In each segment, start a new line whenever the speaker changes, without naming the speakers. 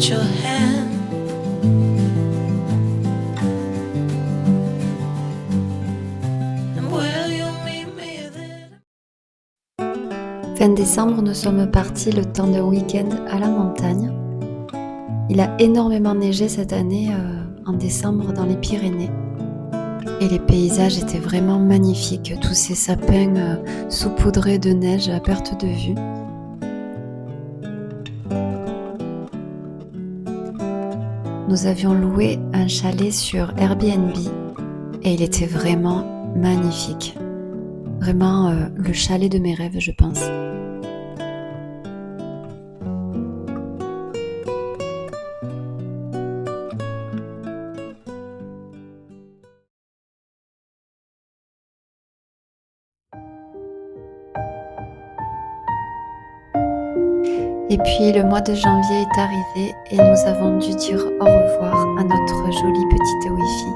out your hand. And will you meet me there?
Fin décembre, nous sommes partis le temps d'un week-end à la montagne. Il a énormément neigé cette année en décembre dans les Pyrénées. Et les paysages étaient vraiment magnifiques, tous ces sapins saupoudrés de neige à perte de vue. Nous avions loué un chalet sur Airbnb et il était vraiment magnifique. Vraiment le chalet de mes rêves, je pense. Et puis le mois de janvier est arrivé et nous avons dû dire au revoir à notre jolie petite Wi-Fi.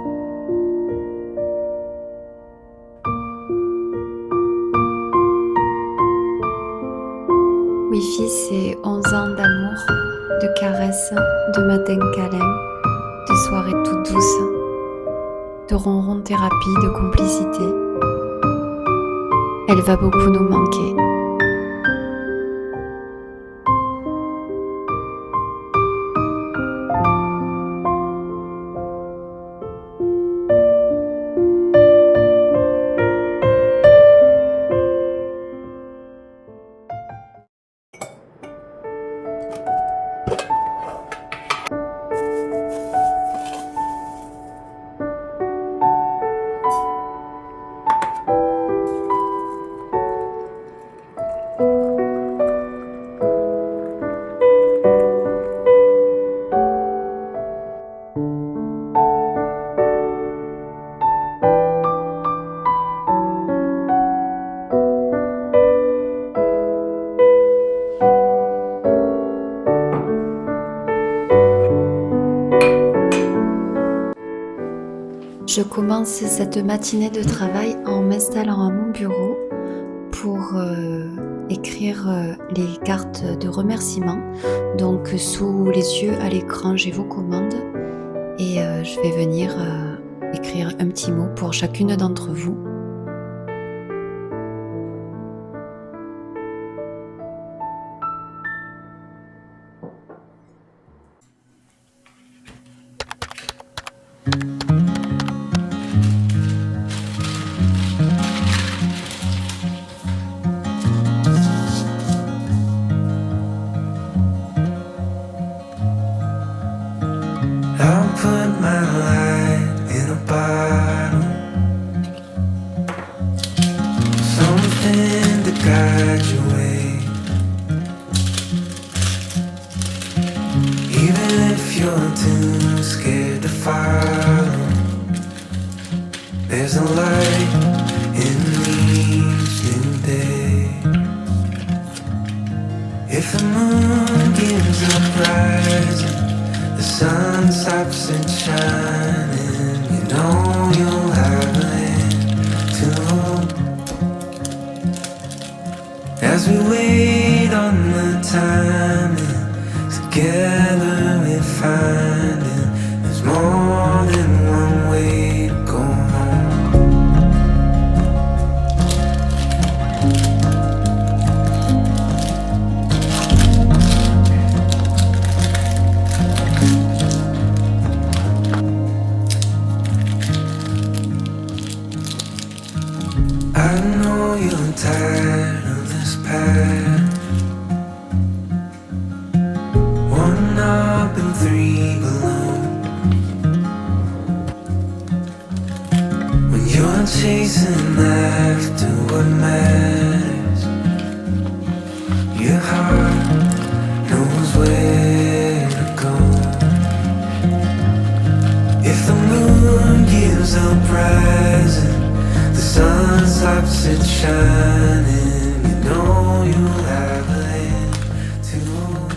Wi-Fi, c'est 11 ans d'amour, de caresses, de matins câlins, de soirées toutes douces, de ronrons thérapie, de complicité. Elle va beaucoup nous manquer. Je commence cette matinée de travail en m'installant à mon bureau pour écrire les cartes de remerciement. Donc sous les yeux à l'écran, j'ai vos commandes et je vais venir écrire un petit mot pour chacune d'entre vous.
I'll put my light in a bottle, something to guide your way. Even if you're too scared to follow, there's a light in each new day. If the moon gives up rising, the sun stops it shining, you know you'll have a hand to hold. As we wait on the timing, together we find it. There's more than one way to go home. I know you're tired of this path. One up and three below. When you're chasing after what matters, your heart knows where to go. If the moon gives up rising, the sun stops it shining, you know you'll have a hand to hold.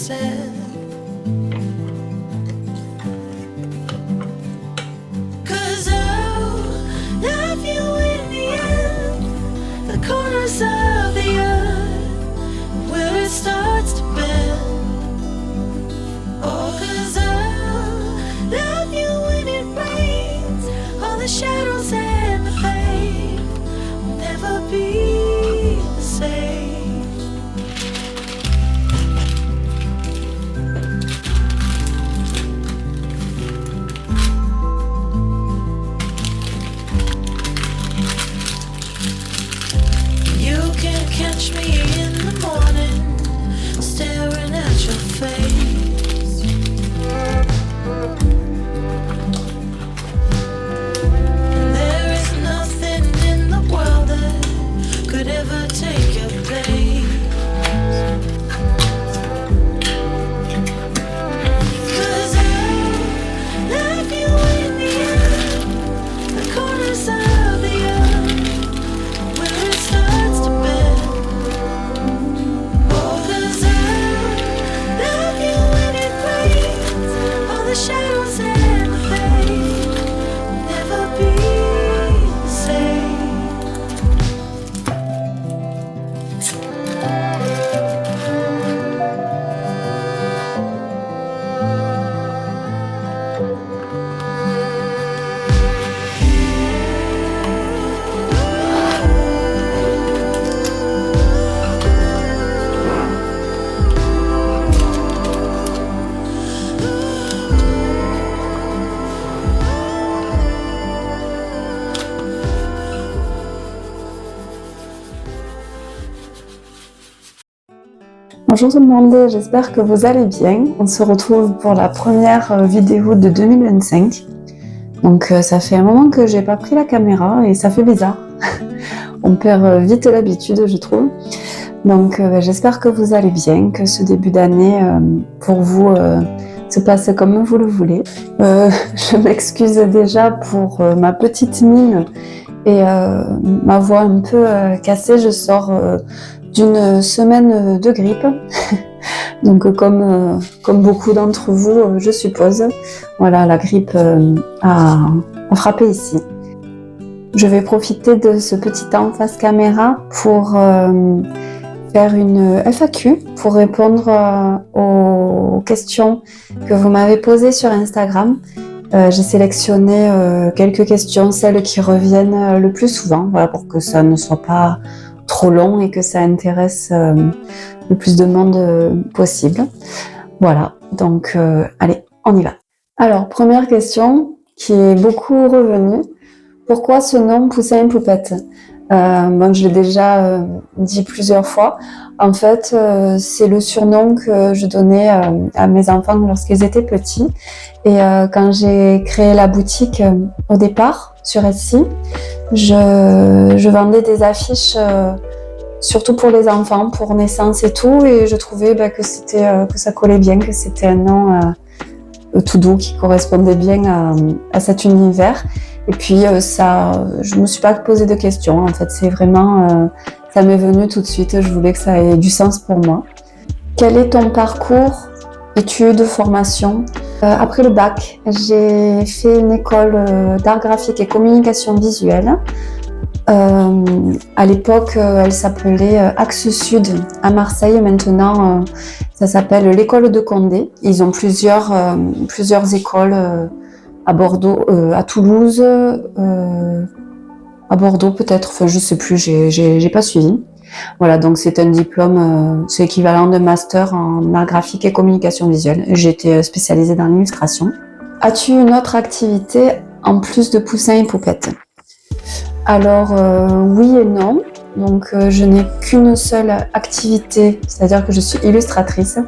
said. 'Cause I'll love you in the end, the corners of the earth where it starts to bend. Oh, 'cause I'll love you when it rains, all the shadows and the pain will never be the same. You can catch me in the morning, staring at your face. There is nothing in the world that could ever take your place. 'Cause I love you in the end, the corners of the earth where it starts to bend. Oh, 'cause I love you when it rains, all the shadows and the pain will never be the same.
Bonjour tout le monde, j'espère que vous allez bien. On se retrouve pour la première vidéo de 2025. Donc ça fait un moment que j'ai pas pris la caméra et ça fait bizarre. On perd vite l'habitude, je trouve. Donc j'espère que vous allez bien, que ce début d'année pour vous se passe comme vous le voulez. Je m'excuse déjà pour ma petite mine et ma voix un peu cassée. Je sors d'une semaine de grippe, donc comme beaucoup d'entre vous, je suppose. Voilà, la grippe a frappé ici. Je vais profiter de ce petit temps face caméra pour faire une FAQ, pour répondre aux questions que vous m'avez posées sur Instagram. J'ai sélectionné quelques questions, celles qui reviennent le plus souvent, voilà, pour que ça ne soit pas trop long et que ça intéresse le plus de monde possible. Voilà, donc allez, on y va. Alors, première question qui est beaucoup revenue. Pourquoi ce nom Poussin Poupette? Bon, je l'ai déjà dit plusieurs fois. En fait, c'est le surnom que je donnais à mes enfants lorsqu'ils étaient petits. Et quand j'ai créé la boutique au départ sur Etsy, je vendais des affiches surtout pour les enfants, pour naissance et tout. Et je trouvais que ça collait bien, que c'était un nom tout doux qui correspondait bien à cet univers. Et puis je me suis pas posé de questions. En fait, c'est vraiment, ça m'est venu tout de suite. Je voulais que ça ait du sens pour moi. Quel est ton parcours, études, formation? Après le bac, j'ai fait une école d'art graphique et communication visuelle. À l'époque, elle s'appelait Axe Sud à Marseille. Maintenant, ça s'appelle l'école de Condé. Ils ont plusieurs écoles à Bordeaux, à Toulouse, à Bordeaux peut-être. Enfin, je sais plus. J'ai pas suivi. Voilà, donc c'est un diplôme, c'est équivalent de master en art graphique et communication visuelle. J'ai été spécialisée dans l'illustration. As-tu une autre activité en plus de Poussin et Poupette? Alors oui et non. Donc je n'ai qu'une seule activité, c'est-à-dire que je suis illustratrice.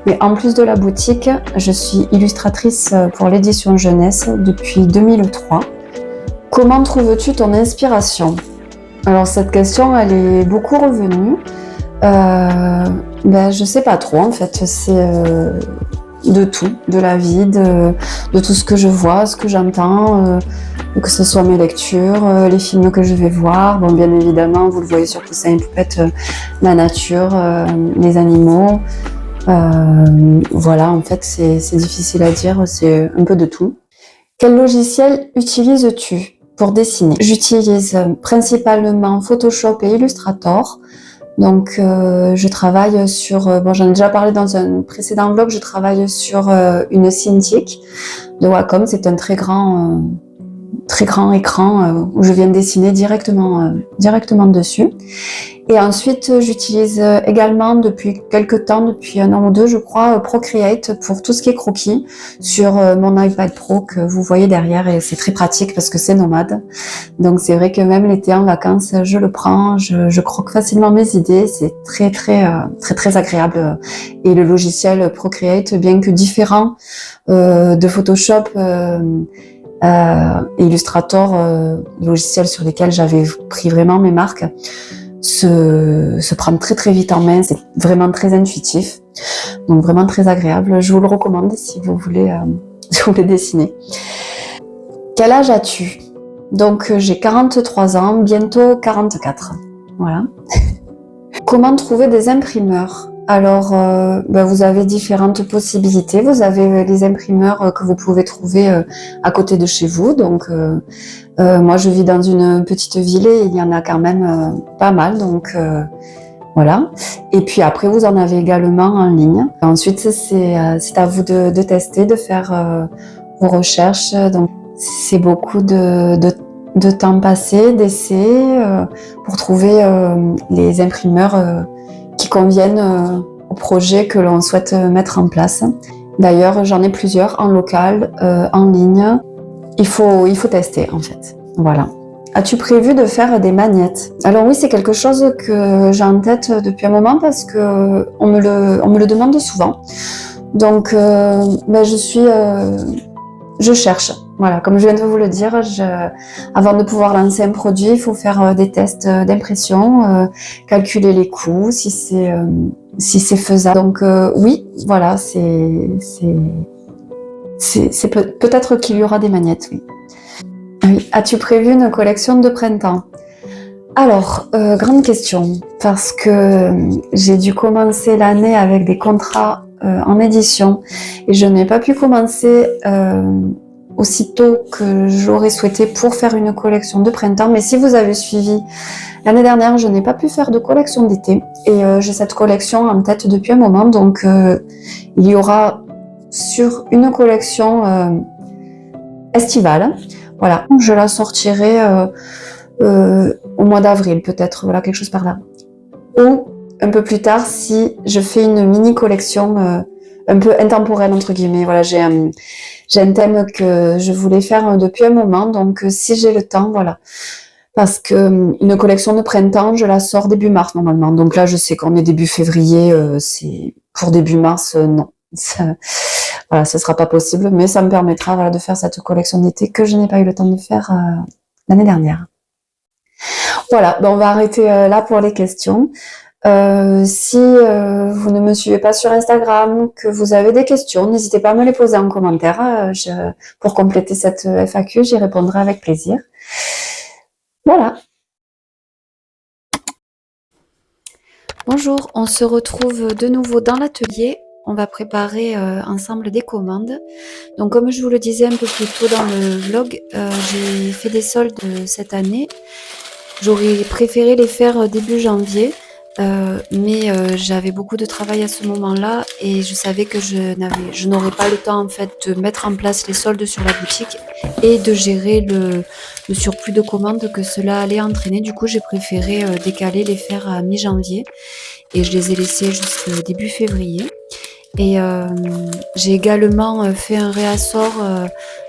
Mais en plus de la boutique, je suis illustratrice pour l'édition jeunesse depuis 2003. Comment trouves-tu ton inspiration? Alors cette question, elle est beaucoup revenue. Je sais pas trop en fait. C'est de tout, de la vie, de tout ce que je vois, ce que j'entends, que ce soit mes lectures, les films que je vais voir. Bon, bien évidemment, vous le voyez sur Poussin et Poupette, la nature, les animaux. Voilà, en fait, c'est difficile à dire, c'est un peu de tout. Quel logiciel utilises-tu pour dessiner? J'utilise principalement Photoshop et Illustrator. Donc, je travaille sur, bon, j'en ai déjà parlé dans un précédent vlog, je travaille sur une Cintiq de Wacom. C'est un très grand écran où je viens dessiner directement dessus. Et ensuite, j'utilise également depuis quelques temps, depuis un an ou deux, je crois, Procreate pour tout ce qui est croquis sur mon iPad Pro que vous voyez derrière, et c'est très pratique parce que c'est nomade. Donc c'est vrai que même l'été en vacances, je le prends, je croque facilement mes idées, c'est très agréable. Et le logiciel Procreate, bien que différent de Photoshop et Illustrator, logiciels sur lesquels j'avais pris vraiment mes marques, se prend très vite en main, c'est vraiment très intuitif, donc vraiment très agréable. Je vous le recommande si vous voulez dessiner. Quel âge as-tu? Donc j'ai 43 ans, bientôt 44. Voilà. Comment trouver des imprimeurs? Alors, vous avez différentes possibilités. Vous avez les imprimeurs que vous pouvez trouver à côté de chez vous. Donc, moi, je vis dans une petite ville et il y en a quand même pas mal. Donc, voilà. Et puis après, vous en avez également en ligne. Ensuite, c'est à vous de tester, de faire vos recherches. Donc, c'est beaucoup de temps passé, d'essais pour trouver les imprimeurs qui conviennent au projet que l'on souhaite mettre en place. D'ailleurs, j'en ai plusieurs en local, en ligne. Il faut tester en fait. Voilà. As-tu prévu de faire des magnettes? Alors oui, c'est quelque chose que j'ai en tête depuis un moment parce que on me le demande souvent. Donc, je cherche. Voilà, comme je viens de vous le dire, avant de pouvoir lancer un produit, il faut faire des tests d'impression, calculer les coûts, si c'est faisable. Donc oui, voilà, peut-être qu'il y aura des magnettes, oui. Oui. As-tu prévu une collection de printemps? Alors, grande question, parce que j'ai dû commencer l'année avec des contrats en édition et je n'ai pas pu commencer aussitôt que j'aurais souhaité pour faire une collection de printemps. Mais si vous avez suivi, l'année dernière, je n'ai pas pu faire de collection d'été et j'ai cette collection en tête depuis un moment. Donc, il y aura sur une collection estivale. Voilà, je la sortirai au mois d'avril, peut-être, voilà, quelque chose par là. Ou un peu plus tard, si je fais une mini collection un peu intemporelle, entre guillemets. Voilà, j'ai un thème que je voulais faire depuis un moment, donc si j'ai le temps, voilà. Parce que une collection de printemps, je la sors début mars normalement. Donc là, je sais qu'on est début février, c'est pour début mars, non. Voilà, ce sera pas possible, mais ça me permettra, voilà, de faire cette collection d'été que je n'ai pas eu le temps de faire l'année dernière. Voilà, on va arrêter là pour les questions. Si vous ne me suivez pas sur Instagram, que vous avez des questions, n'hésitez pas à me les poser en commentaire. Pour compléter cette FAQ, j'y répondrai avec plaisir. Voilà.
Bonjour, on se retrouve de nouveau dans l'atelier. On va préparer ensemble des commandes. Donc comme je vous le disais un peu plus tôt dans le vlog, j'ai fait des soldes cette année. J'aurais préféré les faire début janvier, mais j'avais beaucoup de travail à ce moment-là et je savais que je n'aurais pas le temps en fait de mettre en place les soldes sur la boutique et de gérer le surplus de commandes que cela allait entraîner. Du coup, j'ai préféré décaler, les faire à mi-janvier et je les ai laissés jusqu'au début février. Et j'ai également fait un réassort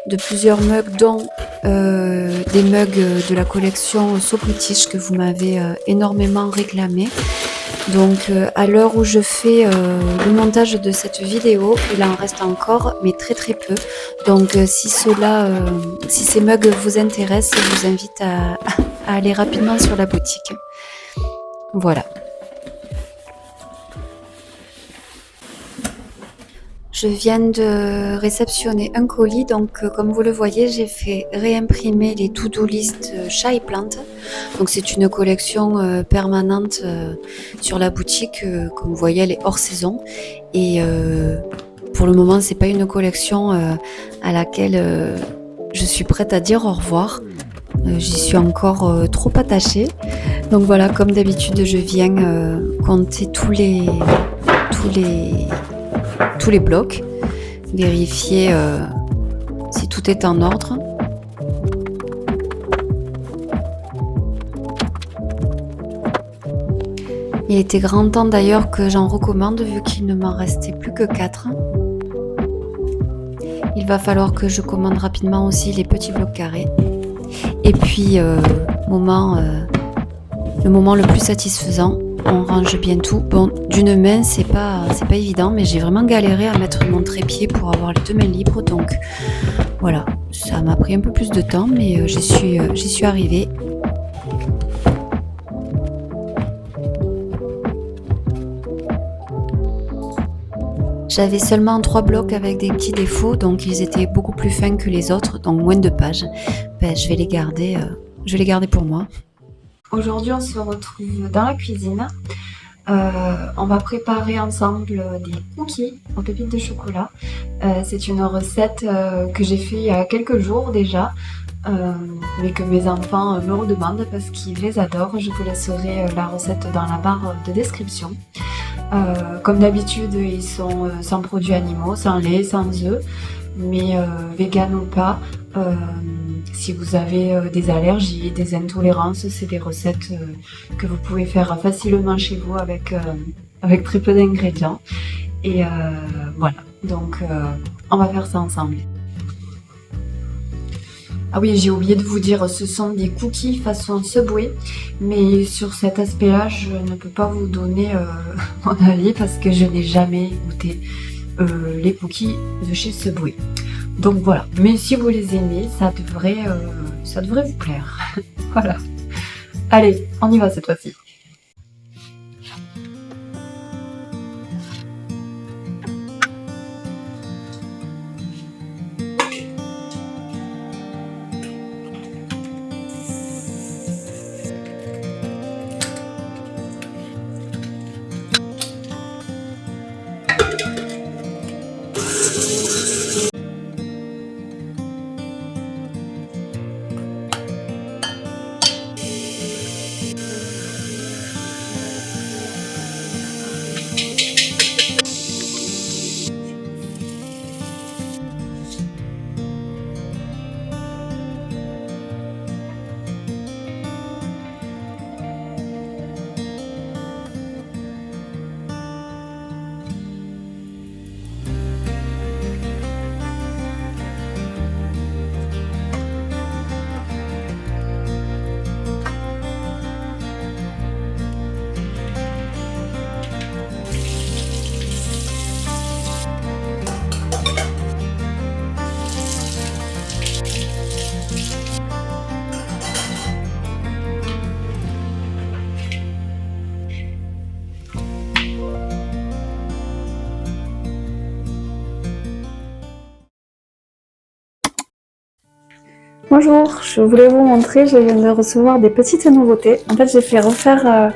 de plusieurs mugs, dont des mugs de la collection So British que vous m'avez énormément réclamé. Donc à l'heure où je fais le montage de cette vidéo, il en reste encore, mais très peu. Donc si ces mugs vous intéressent, je vous invite à aller rapidement sur la boutique. Voilà. Je viens de réceptionner un colis, donc comme vous le voyez, j'ai fait réimprimer les to-do list chats et plantes. Donc c'est une collection permanente sur la boutique. Comme vous voyez, elle est hors saison. Et pour le moment, c'est pas une collection à laquelle je suis prête à dire au revoir. J'y suis encore trop attachée. Donc voilà, comme d'habitude, je viens compter tous les blocs, vérifier si tout est en ordre. Il était grand temps d'ailleurs que j'en recommande vu qu'il ne m'en restait plus que 4. Il va falloir que je commande rapidement aussi les petits blocs carrés. Et puis, le moment le plus satisfaisant, on range bien tout. Bon, d'une main, c'est pas évident, mais j'ai vraiment galéré à mettre mon trépied pour avoir les 2 mains libres. Donc, voilà, ça m'a pris un peu plus de temps, mais j'y suis arrivée. J'avais seulement 3 blocs avec des petits défauts, donc ils étaient beaucoup plus fins que les autres, donc moins de pages. Je vais les garder pour moi. Aujourd'hui, on se retrouve dans la cuisine. On va préparer ensemble des cookies aux pépites de chocolat. C'est une recette que j'ai fait il y a quelques jours déjà, mais que mes enfants me redemandent parce qu'ils les adorent. Je vous laisserai la recette dans la barre de description. Comme d'habitude, ils sont sans produits animaux, sans lait, sans œufs, mais vegan ou pas. Si vous avez des allergies, des intolérances, c'est des recettes que vous pouvez faire facilement chez vous avec très peu d'ingrédients. Et voilà, donc on va faire ça ensemble. Ah oui, j'ai oublié de vous dire, ce sont des cookies façon Subway, mais sur cet aspect-là, je ne peux pas vous donner mon avis parce que je n'ai jamais goûté les cookies de chez Subway. Donc voilà, mais si vous les aimez, ça devrait vous plaire. Voilà. Allez, on y va cette fois-ci. Bonjour, je voulais vous montrer, je viens de recevoir des petites nouveautés. En fait, j'ai fait refaire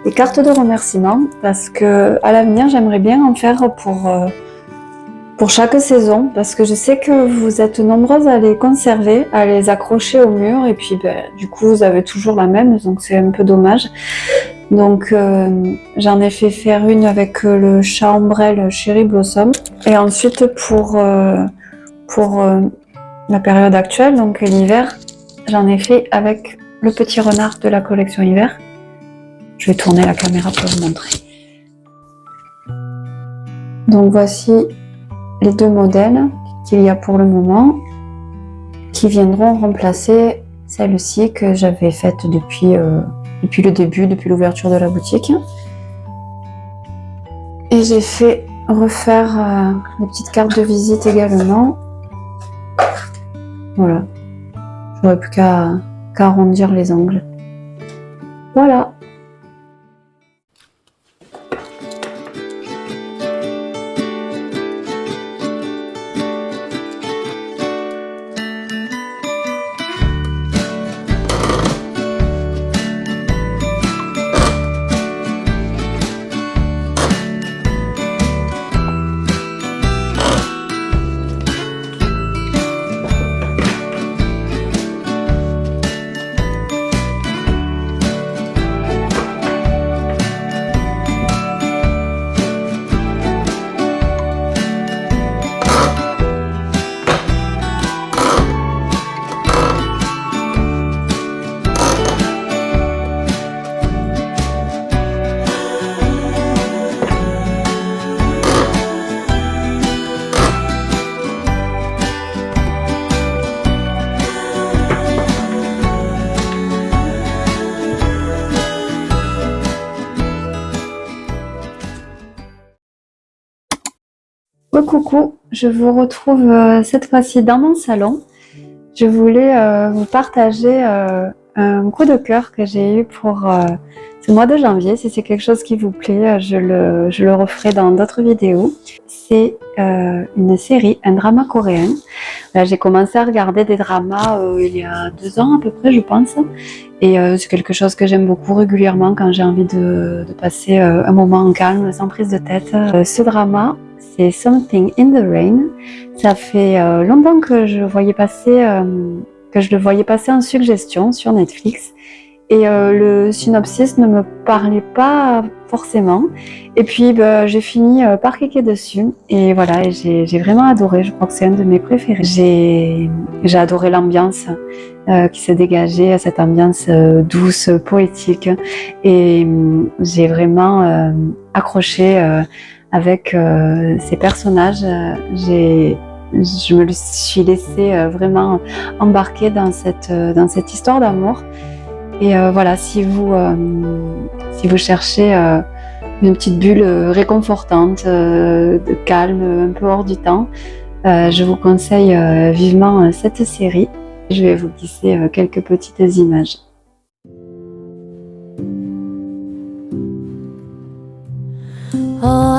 des cartes de remerciement parce que à l'avenir, j'aimerais bien en faire pour chaque saison parce que je sais que vous êtes nombreuses à les conserver, à les accrocher au mur et puis du coup, vous avez toujours la même, donc c'est un peu dommage. Donc j'en ai fait faire une avec le chat ombrelle Cherry Blossom et ensuite pour la période actuelle, donc l'hiver, j'en ai fait avec le petit renard de la collection hiver. Je vais tourner la caméra pour vous montrer. Donc voici les 2 modèles qu'il y a pour le moment qui viendront remplacer celle-ci que j'avais faite depuis le début, depuis l'ouverture de la boutique. Et j'ai fait refaire les petites cartes de visite également. Voilà, j'aurais plus qu'à arrondir les angles. Voilà.
Coucou, je vous retrouve cette fois-ci dans mon salon. Je voulais vous partager un coup de cœur que j'ai eu pour ce mois de janvier. Si c'est quelque chose qui vous plaît, je le referai dans d'autres vidéos. C'est une série, un drama coréen. J'ai commencé à regarder des dramas il y a 2 ans à peu près, je pense. Et c'est quelque chose que j'aime beaucoup régulièrement quand j'ai envie de passer un moment en calme, sans prise de tête. Ce drama, c'est Something in the Rain. Ça fait longtemps que je le voyais passer en suggestion sur Netflix. Et le synopsis ne me parlait pas forcément. Et puis j'ai fini par cliquer dessus. Et voilà, et j'ai vraiment adoré. Je crois que c'est un de mes préférés. J'ai adoré l'ambiance qui s'est dégagée, cette ambiance douce, poétique. Et j'ai vraiment accroché avec ces personnages. Je me suis laissée vraiment embarquer dans cette histoire d'amour. Et voilà, si vous cherchez une petite bulle réconfortante, de calme, un peu hors du temps, je vous conseille vivement cette série. Je vais vous glisser quelques petites images.
Oh,